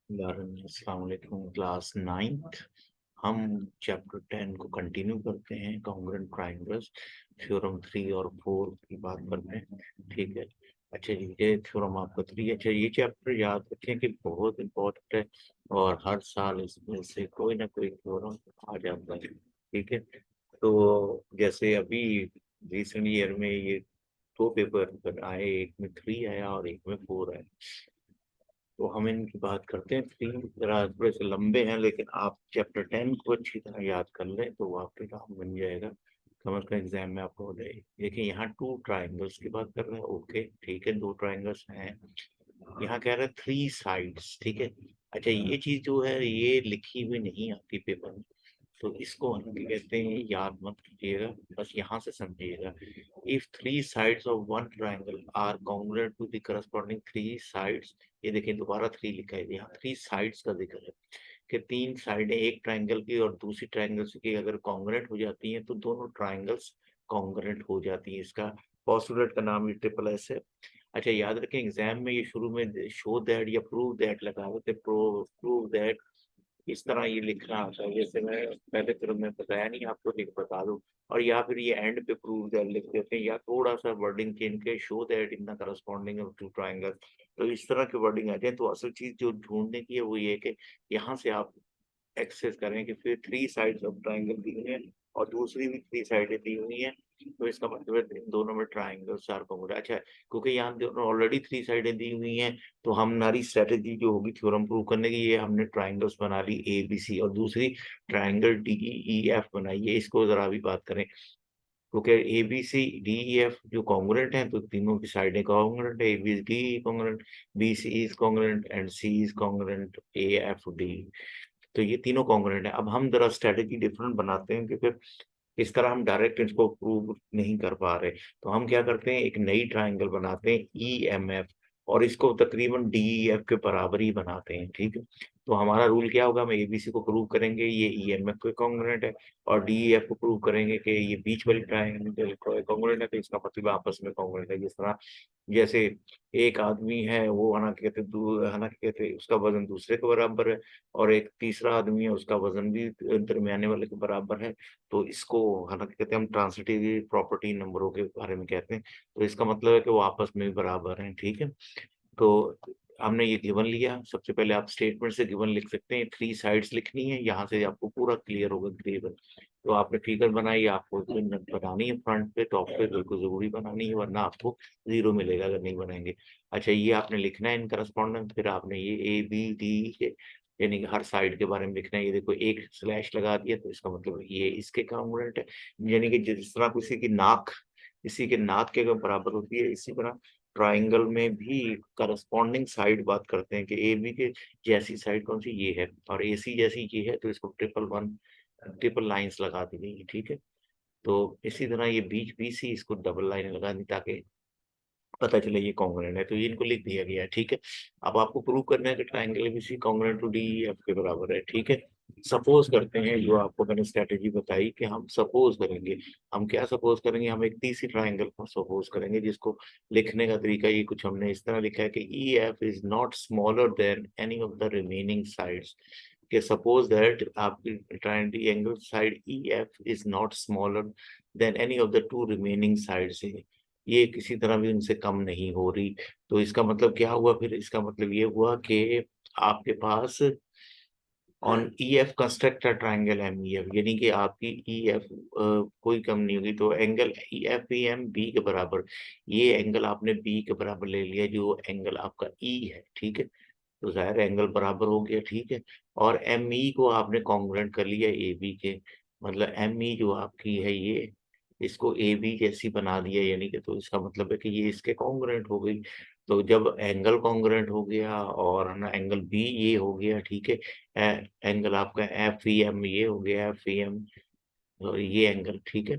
अस्सलाम वालेकुम class 9th। हम चैप्टर 10 को कंटिन्यू करते हैं। कॉन्ग्रुएंट ट्रायंगल्स थ्योरम 3 और 4 की बात करते हैं। ठीक है। अच्छा जी, ये थ्योरम आपका 3। अच्छा, ये चैप्टर याद रखें कि बहुत इम्पोर्टेंट है और हर साल इसमें से कोई ना कोई थ्योरम आ जाता है। ठीक है। तो जैसे अभी रिसेंट ईयर में ये दो पेपर आए, एक में 3 आया और एक में 4 आया। तो हम इनकी बात करते हैं। 3 जरा थोड़े से लंबे हैं, लेकिन आप चैप्टर 10 को अच्छी तरह याद कर लें तो वो आपके काम बन जाएगा। कमर का एग्जाम में आपको हो जाएगी। देखिए, यहाँ 2 ट्राइंगल्स की बात कर रहे हैं। ओके, ठीक है, 2 ट्राइंगल्स हैं। यहाँ कह रहे हैं 3 साइड्स। ठीक है। अच्छा, ये चीज जो है ये लिखी हुई नहीं आती पेपर में, तो इसको हम कहते हैं, याद मत कीजिएगा, बस यहाँ से समझिएगा। If 3 sides of one triangle are congruent to the corresponding 3 sides. ये देखिए, दोबारा 3 लिखा है, यहाँ 3 साइड्स का जिक्र है कि 3 साइडें एक ट्राइंगल की और दूसरी ट्राइंगल की अगर कॉन्ग्रुएंट हो जाती हैं तो दोनों ट्राइंगल्स कॉन्ग्रुएंट हो जाती है। इसका पॉस्टुलेट का नाम ये ट्रिपल एस है। अच्छा, याद रखें, एग्जाम में ये शुरू में शो दैट या प्रूव दैट लगा देते, प्रूव दैट इस तरह ये लिखना आता है। जैसे मैं पहले क्रम में बताया नहीं आपको, लिख बता दूं, और या फिर ये एंड पे प्रूव दैट लिख देते हैं, या थोड़ा सा वर्डिंग चेंज के show that in the corresponding of two triangle. तो इस तरह की वर्डिंग आ जाए तो असल चीज जो ढूंढने की है वो ये है कि यहाँ से आप एक्सेस करें कि फिर 3 साइड्स ऑफ ट्राइंगल दी हुई है और दूसरी भी 3 साइडें दी हुई हैं। तो इसका मतलब है इन दोनों में ट्राइंगल्स आर कॉन्ग्रुएंट। अच्छा, क्योंकि यहाँ दोनों ऑलरेडी 3 साइडें दी हुई हैं, तो हमारी स्ट्रेटेजी जो होगी थ्योरम प्रूव करने की, ये हमने ट्राइंगल्स बना ली ए बी सी और दूसरी ट्राइंगल डी ई एफ बनाई है। इसको जरा अभी बात करें, क्योंकि A B C D E F जो कॉन्ग्रुएंट हैं तो तीनों की साइडें कॉन्ग्रुएंट है। A B D congruent, B C is congruent and C is congruent A F D. तो ये तीनों कॉन्ग्रुएंट है। अब हम जरा स्ट्रेटेजी डिफरेंट बनाते हैं, क्योंकि इस तरह हम डायरेक्ट इसको प्रूव नहीं कर पा रहे। तो हम क्या करते हैं, एक नई ट्राइंगल बनाते हैं ई एम एफ, और इसको तकरीबन डी ई एफ के बराबर ही बनाते हैं। ठीक है। तो हमारा रूल क्या होगा, हम एबीसी को प्रूव करेंगे ये ई एम एफ के कॉन्ग्रुएंट है, और डी ई एफ को प्रूव करेंगे कि ये बीच वाली ट्राइंगल कॉन्ग्रुएंट है, तो इसका मतलब आपस में कॉन्ग्रुएंट है। जिस तरह जैसे एक आदमी है, वो है ना कहते उसका वजन दूसरे के बराबर है, और एक तीसरा आदमी है, उसका वजन भी दरमियाने वाले के बराबर है। तो इसको हालांकि कहते हैं, हम ट्रांसिटिव प्रॉपर्टी नंबरों के बारे में कहते हैं। तो इसका मतलब है कि वो आपस में भी बराबर हैं। ठीक है। तो हमने ये गिवन लिया। सबसे पहले आप स्टेटमेंट से गिवन लिख सकते हैं। 3 साइड्स लिखनी है, यहाँ से आपको पूरा क्लियर होगा गिवन। तो आपने फिगर बनाई, आपको बनानी है फ्रंट पे, टॉप पे बिल्कुल जरूरी बनानी है, वरना आपको 0 मिलेगा अगर नहीं बनाएंगे। अच्छा, ये आपने लिखना है इन करस्पॉन्डेंस। फिर आपने ये ए बी डी यानी कि हर साइड के बारे में लिखना है। ये देखो, एक स्लैश लगा दिया तो इसका मतलब ये इसके कॉन्ग्रुएंट है। यानी कि जिस तरह किसी के नाक के अगर बराबर होती है, इसी तरह ट्राइंगल में भी करस्पॉन्डिंग साइड बात करते हैं कि ए बी के जैसी साइड कौन सी, ये है, और ए सी जैसी ये है, तो इसको ट्रिपल लाइंस लगा दी गई। ठीक है। तो इसी तरह ये बीच बी सी, इसको डबल लाइन लगा दी ताकि पता चले ये कॉन्ग्रुएंट है। तो ये इनको लिख दिया गया है। ठीक है। अब आपको प्रूव करना है कि triangle ABC congruent to D F के बराबर है। ठीक है। सपोज करते हैं, जो आपको मैंने स्ट्रेटेजी बताई कि हम सपोज करेंगे। हम क्या सपोज करेंगे, हम एक तीसरी ट्राइंगल को सपोज करेंगे, जिसको लिखने का तरीका ये कुछ हमने इस तरह लिखा है कि E F is not smaller than any of the remaining sides. कि सपोज दैट आपकी triangle side E F is not smaller than any of the two remaining sides. ये किसी तरह भी उनसे कम नहीं हो रही। तो इसका मतलब क्या हुआ, फिर इसका मतलब ये हुआ कि आपके पास on E F construct a triangle M E F, यानी कि आपकी ई एफ कोई कम नहीं होगी। तो angle E F E M B के बराबर, ये एंगल आपने बी के बराबर ले लिया, जो एंगल आपका ई है। ठीक है। तो जाहिर एंगल बराबर हो गया। ठीक है। और एम ई को आपने कॉन्ग्रुएंट कर लिया ए बी के, मतलब एम ई जो आपकी है ये, इसको ए बी जैसी बना दिया, यानी कि तो इसका मतलब है कि ये इसके कॉन्ग्रुएंट हो गई। तो जब एंगल कॉन्ग्रुएंट हो गया और है ना एंगल बी ये हो गया। ठीक है। एंगल आपका एफ ई एम ये हो गया, एफ ई एम और ये एंगल। ठीक है।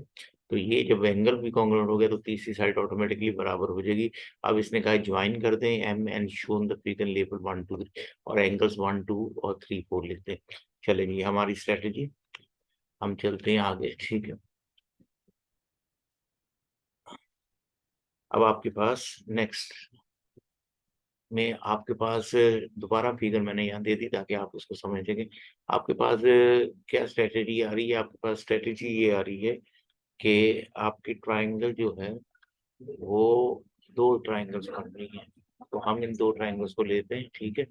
तो ये जब एंगल भी कॉन्ग्रुएंट हो गया तो तीसरी साइड ऑटोमेटिकली बराबर हो जाएगी। अब इसने कहा ज्वाइन कर दें M and shown the figure label 1 2 3, और एंगल्स 1 2 और 3 4 लिख दें। चलेंगे, हमारी स्ट्रेटेजी, हम चलते हैं आगे। ठीक है। अब आपके पास नेक्स्ट में आपके पास दोबारा फिगर मैंने यहाँ दे दी ताकि आप उसको समझ सकें। आपके पास क्या स्ट्रैटेजी आ रही है? आपके पास स्ट्रैटेजी ये आ रही है कि आपकी ट्रायंगल जो है वो 2 ट्रायंगल्स बन रही हैं। तो हम इन 2 ट्रायंगल्स को लेते हैं, ठीक है?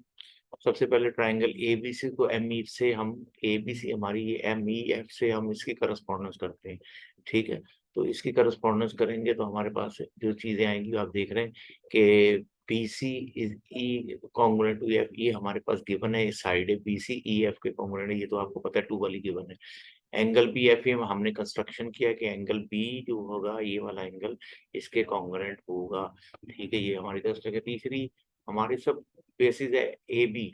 सबसे पहले ट्रायंगल एबीसी को एमई से हम एबीसी हमारी ये एमईएफ से हम इसकी करस्पॉन्डेंस करते हैं, ठीक है? तो इसकी करस्पॉन्डेंस करेंगे तो हमारे पास जो चीज़ें आएँगी आप देख रहे हैं कि BC is E congruent to F, ये हमारे पास गिवन है, ये साइड है, बीसी ईएफ के कॉन्ग्रुएंट है, ये तो आपको पता है 2 वाली गिवन है। एंगल बीएफए में हमने कंस्ट्रक्शन किया कि एंगल बी जो होगा ये वाला एंगल इसके कॉन्ग्रुएंट होगा, ठीक है? ये हमारी तरफ से तीसरी हमारी सब बेसिस है एबी,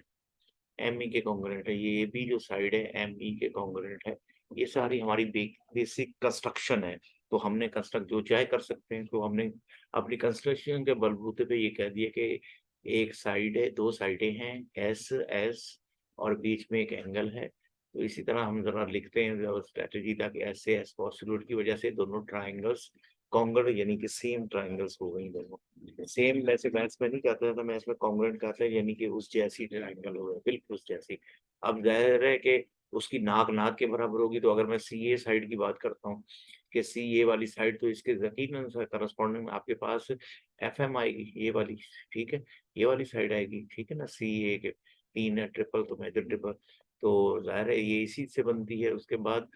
एमई के कॉन्ग्रुएंट है, ये एबी जो साइड है एमई के कॉन्ग्रुएंट है। ये सारी हमारी बेसिक कंस्ट्रक्शन है। तो हमने कंस्ट्रक्ट जो चाहे कर सकते हैं, तो हमने अपनी कंस्ट्रक्शन के बलबूते पे ये कह दिया कि एक साइड है, 2 साइडें हैं एस एस और बीच में एक एंगल है। तो इसी तरह हम ज़रा लिखते हैं स्ट्रैटेजी, ताकि एस से एस पॉसिबिलिटी की वजह से दोनों ट्रायंगल्स कॉन्ग्रुएंट यानी कि सेम ट्रायंगल्स हो गई दोनों। सेम वैसे मैथ्स में नहीं कहता था, मैथ्स में कॉन्ग्रुएंट कहते हैं यानी कि उस जैसी ट्रायंगल हो गए, बिल्कुल उस जैसी। अब ज़ाहिर है कि उसकी नाक नाक के बराबर होगी, तो अगर मैं सीए साइड की बात करता हूँ कि सीए वाली साइड, तो इसके यकीनन करस्पॉन्डिंग आपके पास एफएम आएगी, ये वाली, ठीक है? ये वाली साइड आएगी, ठीक है ना? सीए के 3 है, ट्रिपल तो मेजर ट्रिपल, तो ज़ाहिर है ये इसी से बनती है। उसके बाद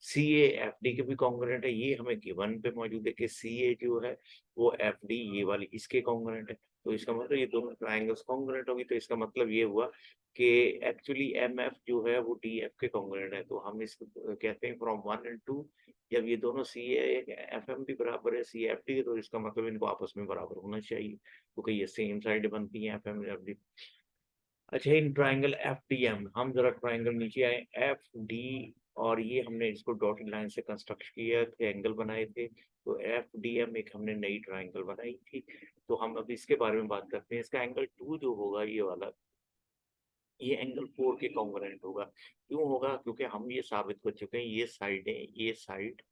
सीए एफडी के भी कॉन्ग्रुएंट है, ये हमें गिवन पे मौजूद है कि सीए जो है वो एफडी ये वाली इसके कॉन्ग्रुएंट है। तो इसका मतलब ये दोनों ट्रायंगल्स कॉन्ग्रुएंट होगी, तो इसका मतलब ये हुआ कि एक्चुअली एमएफ जो है वो डीएफ के कॉन्ग्रुएंट है। तो हम इसको कहते हैं फ्रॉम 1 एंड 2, जब ये दोनों सीए एफएम भी बराबर है सीएफडी के, तो इसका मतलब इनको आपस में बराबर होना चाहिए, क्योंकि ये सेम साइड बनती है एफएम एफडी। अच्छा, इन ट्रायंगल एफडीएम हम जरा ट्रायंगल नीचे आए, एफडी, और ये हमने इसको डॉटेड लाइन से कंस्ट्रक्ट किया थे, एंगल बनाए थे। तो एफडीएम एक हमने नई ट्रायंगल बनाई थी। तो हम अब इसके बारे में बात करते हैं। इसका एंगल 2 जो होगा ये वाला, ये एंगल 4 के कॉन्ग्रुएंट होगा। क्यों होगा? क्योंकि हम ये साबित कर चुके हैं, ये साइडें, ये साइड,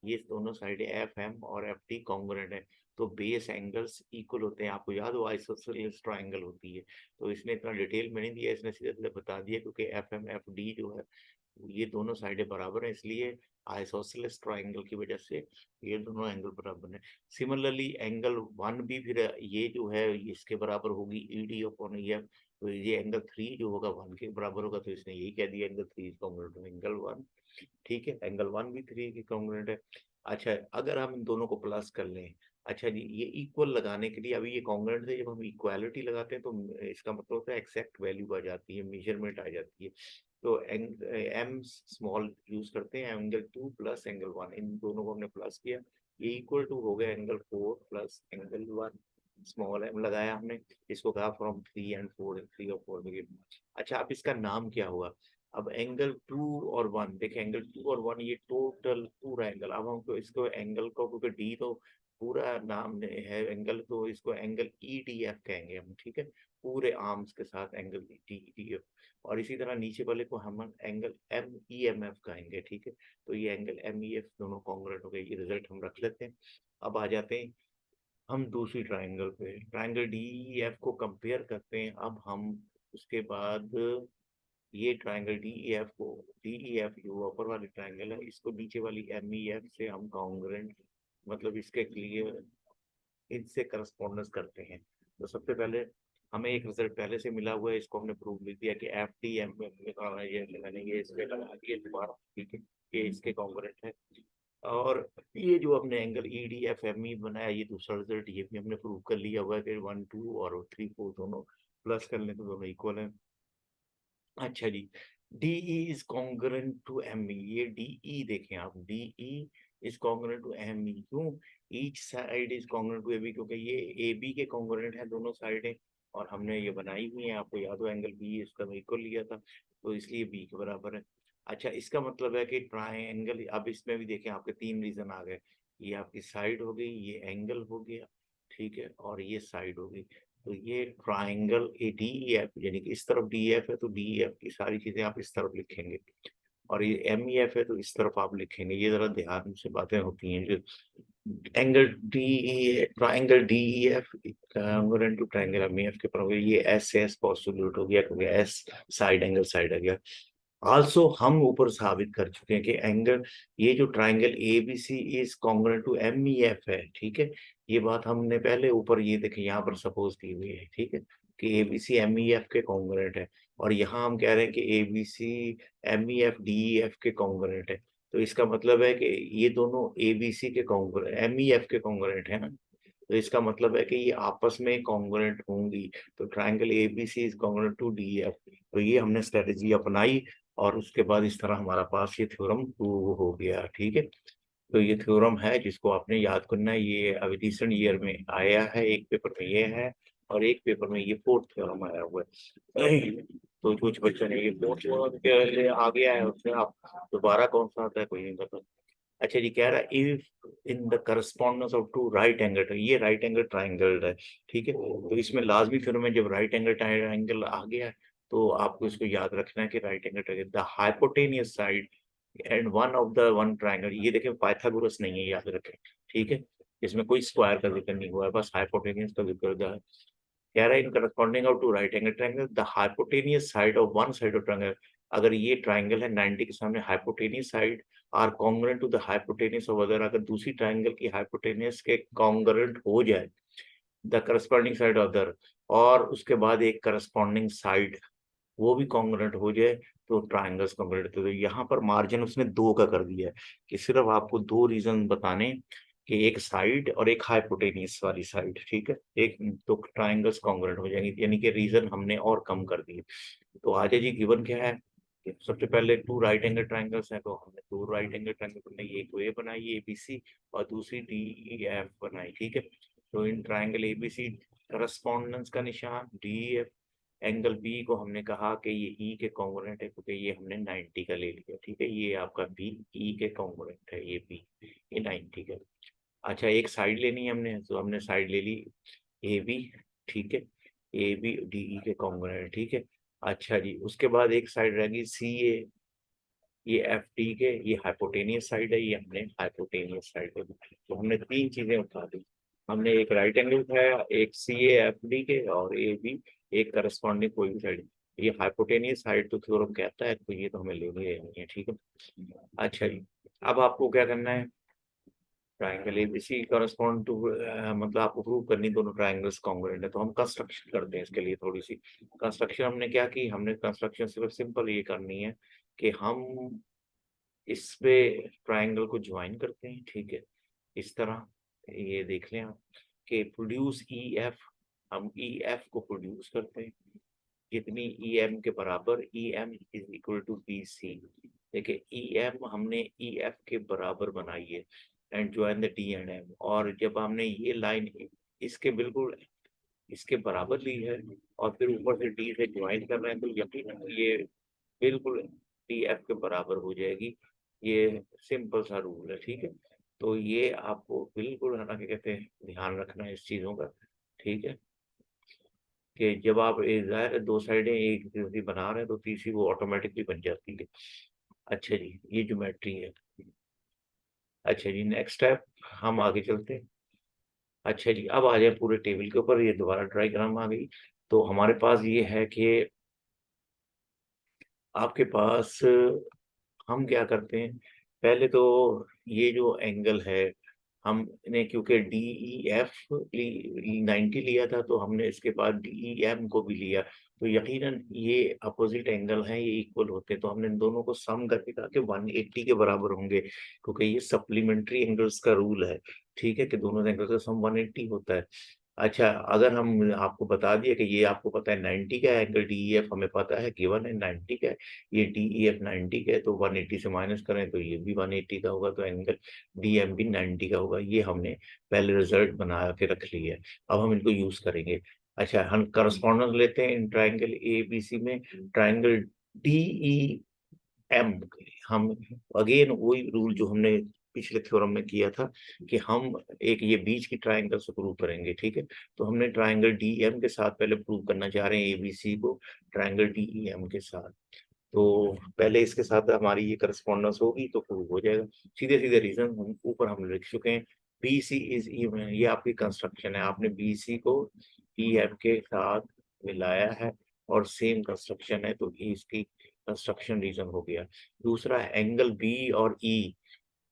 ये दोनों साइडें एफएम और एफडी कॉन्ग्रुएंट है। तो बेस एंगल्स इक्वल होते हैं। आपको याद हो आइसोसेलेस ट्रायंगल होती है। तो इसने इतना डिटेल में नहीं दिया, इसने सीधे-सीधे बता दिया, क्योंकि एफएम एफडी जो है ये दोनों साइडें बराबर हैं, इसलिए आइसोसेलेस ट्रायंगल की वजह से ये दोनों एंगल बराबर हैं। सिमिलरली एंगल 1 भी फिर ये जो है ये इसके बराबर होगी ईडी अपॉन ईएफ। तो ये एंगल 3 जो होगा 1 के बराबर होगा, तो इसने यही कह दिया angle 3 is congruent to angle 1, ठीक है? एंगल 1 भी 3 के कॉन्ग्रुएंट है। अच्छा, अगर हम इन दोनों को प्लस कर लें, अच्छा जी, ये इक्वल लगाने के लिए अभी ये कॉन्ग्रुएंट थे, जब हम इक्वालिटी लगाते हैं तो इसका मतलब होता है एक्जैक्ट वैल्यू आ जाती है, मेजरमेंट आ जाती है। तो एम स्मॉल यूज करते हैं, एंगल 2 प्लस एंगल 1, इन दोनों को हमने प्लस किया, ये इक्वल टू हो गया angle 4 plus angle 1, small M लगाया हमने, इसको कहा फ्रॉम 3 एंड 4, 3 और 4 में। अच्छा, अब इसका नाम क्या हुआ? अब एंगल 2 और 1 देखिए, एंगल 2 और 1 ये टोटल पूरा एंगल, अब हमको इसको एंगल को, क्योंकि डी तो पूरा नाम है एंगल, तो इसको एंगल ई डी एफ कहेंगे हम, ठीक है? पूरे आर्म्स के साथ एंगल डी डी एफ। और इसी तरह नीचे वाले को हम angle M E M F कहेंगे, ठीक है? तो ये एंगल एम ई एफ दोनों कॉन्ग्रुएंट हो गए, ये रिजल्ट हम रख लेते हैं। अब आ जाते हैं हम दूसरी ट्रायंगल पे, ट्रायंगल डी ई एफ को कंपेयर करते हैं। अब हम उसके बाद ये ट्रायंगल डी ई एफ को, डी ई एफ जो ऊपर वाली ट्रायंगल है, इसको नीचे वाली एम ई एफ से हम कॉन्ग्रुएंट, मतलब इसके क्लियर इनसे करस्पॉन्डेंस करते हैं। तो सबसे पहले हमें एक रिजल्ट पहले से मिला हुआ है, इसको हमने प्रूव लिख दिया कि एफ डी एम ये मैंने ये इस पे लगा दिया दोबारा, ठीक है? ये इसके कॉन्ग्रुएंट है। और ये जो हमने angle E D F M E बनाया, ये दूसरा रिजल्ट ये भी हमने प्रूव कर लिया हुआ है कि 1 2 और 3 4 दोनों प्लस कर लें तो दोनों इक्वल है। अच्छा जी, DE is congruent to ME, ये DE देखें आप, DE is congruent to ME। क्यों? Each side is congruent to AB, क्योंकि ये AB के कॉन्ग्रुएंट है दोनों साइडें, और हमने ये बनाई हुई है, आपको याद हो एंगल B इसका मैं इक्वल लिया था, तो इसलिए B के बराबर है। अच्छा, इसका मतलब है कि ट्रायंगल, अब इसमें भी देखें आपके 3 रीजन आ गए, ये आपकी साइड हो गई, ये एंगल हो गया, ठीक है, और ये साइड हो गई। तो ये triangle A D E F, यानी कि इस तरफ डी एफ है, तो डी एफ की सारी चीजें आप इस तरफ लिखेंगे। और ये MEF है तो इस तरफ आप लिखेंगे। ये जरा ध्यान से बातें होती हैं। जो angle DE, triangle DEF congruent to triangle MEF के पर ये S से S पॉसिबल हो गया, क्योंकि S साइड आ गया। आल्सो हम ऊपर साबित कर चुके हैं कि एंगल, ये जो triangle ABC is congruent to MEF है, ठीक है। ये बात हमने पहले ऊपर ये देखे यहाँ पर सपोज की हुई है, ठीक है, कि ABC MEF के कॉन्ग्रुएंट है। और यहाँ हम कह रहे हैं कि ABC MEF DEF के कॉन्ग्रुएंट है। तो इसका मतलब है कि ये दोनों ABC के कॉन्ग्रुएंट, MEF के कॉन्ग्रुएंट है ना। तो इसका मतलब है कि ये आपस में कॉन्ग्रुएंट होंगी। तो triangle ABC is congruent to DEF। तो ये हमने स्ट्रेटेजी अपनाई और उसके बाद इस तरह हमारा पास ये थ्योरम प्रूव हो गया, ठीक है। तो ये थ्योरम है जिसको आपने याद करना है। ये अभी रिसेंट ईयर में आया है, एक पेपर में ये है और एक पेपर में ये फोर्थ थ्योरम आया हुआ है। तो कुछ बच्चों ने ये फोर्थ थ्योरम के लिए आ गया है, उसमें आप दोबारा कौन सा आता है कोई नहीं पता। अच्छा जी, कह रहा है if in the correspondence of two right angle, ये राइट एंगल ट्राइंगल है, ठीक है। तो इसमें लाजमी थ्योरम में जब राइट एंगल ट्राइंगल आ गया तो आपको इसको याद रखना है कि right angle triangle the hypotenuse side and one of the one triangle, ये देखें पाइथागोरस नहीं है, याद रखें, ठीक है। इसमें कोई स्क्वायर का जिक्र नहीं हुआ है, बस हाइपोटेनियस का जिक्र है। कह रहा है in corresponding of two right angle triangle the hypotenuse side of one side of triangle, अगर ये ट्राइंगल है 90 के सामने hypotenuse side are congruent to the hypotenuse of other, अगर दूसरी ट्राइंगल की हाइपोटेनियस के कॉन्ग्रुएंट हो जाए द करस्पॉन्डिंग साइड अदर, और उसके बाद एक करस्पॉन्डिंग साइड वो भी कॉन्ग्रुएंट हो जाए, तो ट्राइंगल्स कॉन्ग्रुएंट। तो यहाँ पर मार्जिन उसने 2 का कर दिया है कि सिर्फ आपको 2 रीजन बताने कि एक साइड और एक हाइपोटेनियस वाली साइड, ठीक है, एक तो ट्राइंगल्स कॉन्ग्रुएंट हो जाएंगे, यानी कि रीजन हमने और कम कर दिए। तो आजा जी, गिवन क्या है कि सबसे पहले 2 राइट एंगल ट्राइंगल्स हैं, तो हमने 2 राइट एंगल ट्राइंगल बनाई, एक तो ए बनाई ABC और दूसरी DEF बनाई, ठीक है। तो इन ट्राइंगल ABC करस्पॉन्डेंस का निशान DEF, एंगल बी को हमने कहा कि ये ई के कॉन्ग्रुएंट है, क्योंकि ये हमने 90 का ले लिया, ठीक है। ये आपका बी ई के कॉन्ग्रुएंट है, ये बी, ये 90 का। अच्छा, एक साइड लेनी है हमने, तो हमने साइड ले ली ए बी, ठीक है, ए बी डी ई के कॉन्ग्रुएंट, ठीक है। अच्छा जी, उसके बाद एक साइड रहेगी सी ए, ये एफ डी के, ये हाइपोटेनियस साइड है, ये हमने हाइपोटेनियस साइड है। तो हमने 3 चीजें उठा दी। हमने एक राइट एंगल उठाया, एक सी ए एफ डी के, और ए बी एक करस्पॉन्डिंग कोई भी साइड। ये हाइपोटेनियस साइड तो थ्योरम कहता है, तो ये तो हमें लेनी है, ठीक है। अच्छा जी, अब आपको क्या करना है, ट्राइंगल एबीसी करस्पॉन्ड टू, मतलब आपको प्रूव करनी दोनों ट्राइंगल्स कॉन्ग्रुएंट है। तो हम कंस्ट्रक्शन करते हैं इसके लिए, थोड़ी सी कंस्ट्रक्शन हमने क्या की, हमने कंस्ट्रक्शन सिर्फ सिंपल ये करनी है कि हम इस पे ट्राइंगल को ज्वाइन करते हैं, ठीक है, इस तरह। ये देख लें आप कि प्रोड्यूस ई एफ, हम ई एफ को प्रोड्यूस करते हैं कितनी ई एम के बराबर, E M is equal to B C. देखिए ई एम हमने ई एफ के बराबर बनाई है and join the D and M, और जब हमने ये लाइन इसके बिल्कुल इसके बराबर ली है और फिर ऊपर से डी से ज्वाइन कर रहे हैं, तो यकीनन ये बिल्कुल डी एफ के बराबर हो जाएगी। ये सिंपल सा रूल है, ठीक है। तो ये आपको बिल्कुल है ना, क्या कहते हैं, ध्यान रखना है इस चीज़ों का, ठीक है, कि जब आप ज़ाहिर है 2 साइडें एक जैसी बना रहे हैं तो तीसरी वो ऑटोमेटिकली बन जाती है। अच्छा जी, ये ज्योमेट्री है। अच्छा जी, नेक्स्ट स्टेप, हम आगे चलते हैं। अच्छा जी, अब आ जाए पूरे टेबल के ऊपर, ये दोबारा डायग्राम आ गई। तो हमारे पास ये है कि आपके पास हम क्या करते हैं, पहले तो ये जो एंगल है हमने, क्योंकि डी ई एफ 90 लिया था, तो हमने इसके बाद डी ई एम को भी लिया, तो यकीनन ये अपोजिट एंगल हैं, ये इक्वल होते हैं, तो हमने इन दोनों को सम करके कहा कि 180 के बराबर होंगे, क्योंकि ये सप्लीमेंट्री एंगल्स का रूल है, ठीक है, कि दोनों एंगल का सम 180 होता है। अच्छा, अगर हम आपको बता दिए कि ये आपको पता है 90 का एंगल डी ई एफ, हमें पता है गिवन है 90 का है, ये डी ई एफ 90 का है, तो 180 से माइनस करें तो ये भी 180 का होगा, तो एंगल डी एम भी 90 का होगा। ये हमने पहले रिजल्ट बना के रख लिया है, अब हम इनको यूज करेंगे। अच्छा, हम करस्पॉन्डेंस लेते हैं इन ट्राइंगल ए बी सी में, ट्राइंगल डी ई एम, हम अगेन वही रूल जो हमने पिछले थ्योरम में किया था कि हम एक ये बीच की ट्राइंगल से प्रूव करेंगे, ठीक है। तो हमने ट्राइंगल डी एम के साथ पहले प्रूव करना चाह रहे हैं एबीसी को ट्राइंगल डी ई एम के साथ। तो पहले इसके साथ हमारी ये करस्पॉन्डेंस होगी तो प्रूव हो जाएगा। सीधे सीधे रीजन हम ऊपर हम लिख चुके हैं। बी सी इज इवन, ये आपकी कंस्ट्रक्शन है, आपने बी सी को ई एम के साथ मिलाया है और सेम कंस्ट्रक्शन है, तो इसकी कंस्ट्रक्शन रीजन हो गया। दूसरा एंगल बी और ई,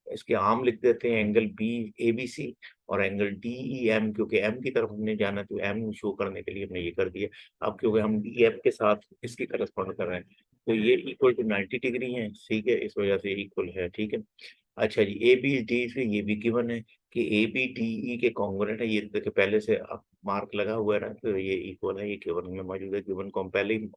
इसके आम लिख देते हैं angle B A B C और एंगल डी ई एम, क्योंकि एम की तरफ हमने जाना तो एम शो करने के लिए हमने ये कर दिया। अब क्योंकि हम डी एम के साथ इसकी करस्पॉन्ड कर रहे हैं तो ये इक्वल टू 90 डिग्री है, ठीक है, इस वजह से इक्वल है, ठीक है। अच्छा जी, ए बी डी से ये भी गिवन है कि ए बी डी ई के कॉन्ग्रुएंट है, ये देखिए पहले से अब मार्क लगा हुआ है ना, तो ये इक्वल है, ये गिवन में मौजूद है, गिवन को हम पहले ही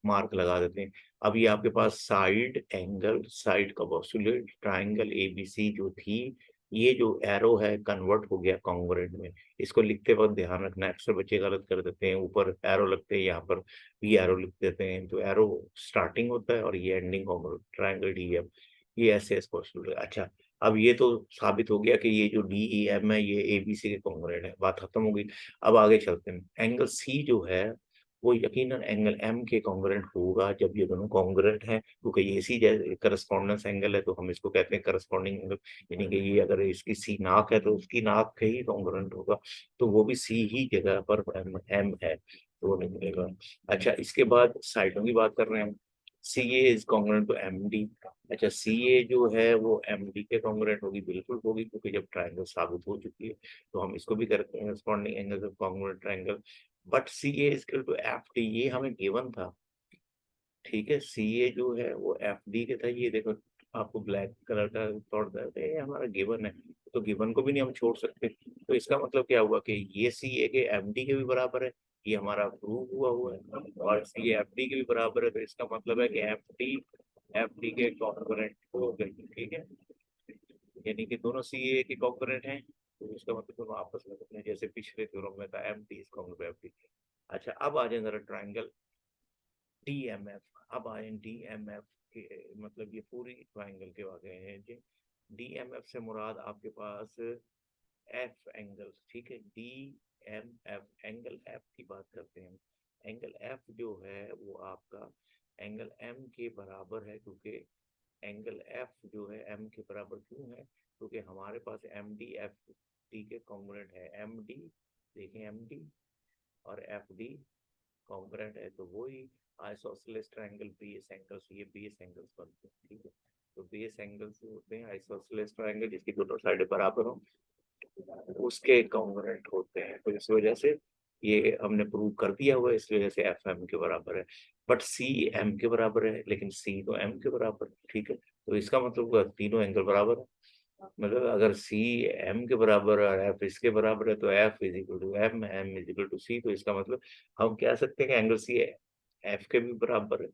मार्क लगा देते हैं। अब ये आपके पास साइड एंगल, साइड का पोस्टुलेट ट्राइंगल एबीसी जो थी, ये जो एरो है कन्वर्ट हो गया कॉन्ग्रुएंट में। इसको लिखते वक्त ध्यान रखना, अक्सर बच्चे गलत कर देते हैं, ऊपर एरो लगते हैं, यहाँ पर भी एरो लिख देते हैं, तो एरो स्टार्टिंग होता है और ये एंडिंग कॉन्ग्रुएंट, ट्राइंगल डीएम, ये ऐसे पोस्टुलेट। अच्छा, अब ये तो साबित हो गया कि ये जो डी ई एम है ये एबीसी के कॉन्ग्रुएंट है, बात खत्म हो गई। अब आगे चलते हैं, एंगल सी जो है वो यकीनन एंगल एम के कॉन्ग्रुएंट होगा जब ये दोनों कॉन्ग्रुएंट हैं, क्योंकि ये सी जैसे करस्पॉन्डेंस एंगल है तो हम इसको कहते हैं करस्पॉन्डिंग एंगल, यानी कि ये अगर इसकी सी नाक है तो उसकी नाक के ही कॉन्ग्रुएंट होगा, तो वो भी सी ही जगह पर एम है, तो वो निकलेगा। अच्छा, इसके बाद साइडों की बात कर रहे हैं हम, C A is congruent to M D. अच्छा, सी ए जो है वो एम डी के कॉन्ग्रुएंट होगी, बिल्कुल होगी, क्योंकि जब ट्राइंगल साबित हो चुकी है तो हम इसको भी करते हैं corresponding angle of congruent triangle. But C A equal to F D, ये हमें गिवन था, ठीक है, सी ए जो है वो एफ डी के था, ये देखो आपको ब्लैक कलर का थोड़ा सा ये हमारा गिवन है, तो गिवन को भी नहीं हम छोड़ सकते, तो इसका मतलब क्या हुआ कि ये सी ए के एम डी के भी बराबर है, ये हमारा प्रूव हुआ है, और सी ए एफ डी के भी बराबर है, तो इसका मतलब है कि एफ डी के कॉन्करेंट हो गए, ठीक है, यानी कि दोनों सी ए के कॉन्करेंट हैं, तो इसका मतलब दोनों आपस में कितने, जैसे पिछले थ्योरम में था M D is concurrent F D. अच्छा, अब आ जाए जरा ट्राइंगल डीएमएफ, अब आए डीएमएफ के, मतलब ये पूरी ट्राइंगल के आ गए हैं जी। डीएमएफ से मुराद आपके पास एफ एंगल, ठीक है, D M F, angle F की बात करते हैं। एंगल एफ जो है वो आपका एंगल एम के बराबर है, क्योंकि एंगल एफ जो है एम के बराबर क्यों है, क्योंकि हमारे पास एम डी एफ डी के कॉन्ग्रुएंट है, एम डी, देखें एम डी और एफ डी कॉन्ग्रुएंट है, तो वही आइसोसेलेस ट्रायंगल बेस एंगल्स, ये बेस एंगल्स बनते हैं, ठीक है, तो बेस एंगल्स होते हैं आइसोसेलेस ट्रायंगल जिसकी दोनों साइडें बराबर हो, उसके कॉन्ग्रुएंट होते हैं, तो इस वजह से ये हमने प्रूव कर दिया हुआ है, इस वजह से एफ एम के बराबर है। बट सी एम के बराबर है, लेकिन सी तो एम के बराबर है, ठीक है, तो इसका मतलब तीनों एंगल बराबर है, मतलब अगर सी एम के बराबर और एफ इसके बराबर है तो F is equal to M, M is equal to C, तो इसका मतलब हम कह सकते हैं कि एंगल सी एफ के भी बराबर है,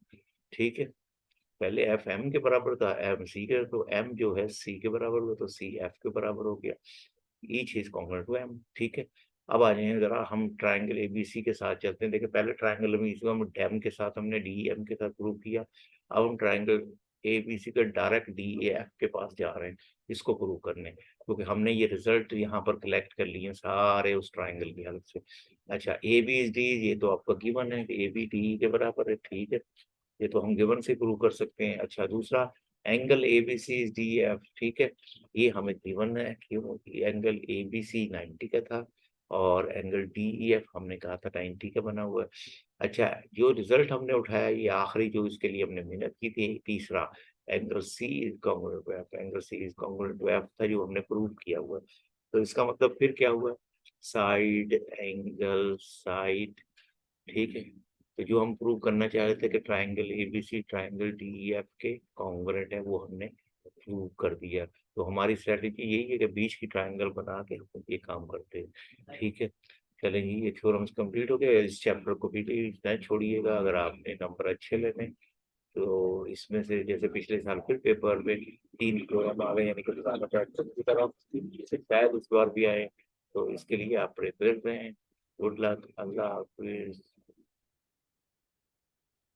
ठीक है, पहले एफ एम के बराबर था, एम सी के, तो एम जो है सी के बराबर हुआ तो सी एफ के बराबर हो गया, each is congruent to M, ठीक है। अब आ जाए जरा हम ट्राइंगल एबीसी के साथ चलते हैं, देखिए पहले ट्राइंगल एबीसी को हम डैम के साथ हमने डी एम के साथ प्रूव किया, अब हम ट्राइंगल एबीसी के डायरेक्ट डी ए एफ के पास जा रहे हैं इसको प्रूव करने, क्योंकि हमने ये रिजल्ट यहाँ पर कलेक्ट कर लिए सारे उस ट्राइंगल की हेल्प से। अच्छा, ए बी डी, ये तो आपका गिवन है कि ए बी डी के बराबर है, ठीक है, ये तो हम गिवन से प्रूव कर सकते हैं। अच्छा, दूसरा angle A B C D F, ठीक है, ये हमें गिवन है, क्यों, एंगल ए बी सी 90 का था और एंगल डी ई एफ हमने कहा था 90 का बना हुआ है। अच्छा, जो रिजल्ट हमने उठाया ये आखिरी जो इसके लिए हमने मेहनत की थी, तीसरा angle C is congruent to F, angle C is congruent to F था जो हमने प्रूव किया हुआ है, तो इसका मतलब फिर क्या हुआ, साइड एंगल साइड, ठीक है, तो जो हम प्रूव करना चाह रहे थे कि ट्राइंगल एबीसी ट्राइंगल डीईएफ के कॉन्ग्रुएंट है वो हमने प्रूव कर दिया, तो हमारी स्ट्रेटेजी यही है कि बीच की ट्राइंगल बना के हम ये काम करते हैं, ठीक है। चलेंगे, ये थ्योरम्स कंप्लीट हो गए, इस चैप्टर को भी इतना छोड़िएगा, अगर आपने नंबर अच्छे लेने तो इसमें से जैसे पिछले साल फिर पेपर में 3 थ्योरम आ गए, यानी कि की तरफ शायद इस बार भी आए, तो इसके लिए आप प्रिपेयर रहें। गुड लक, अल्लाह हाफिज।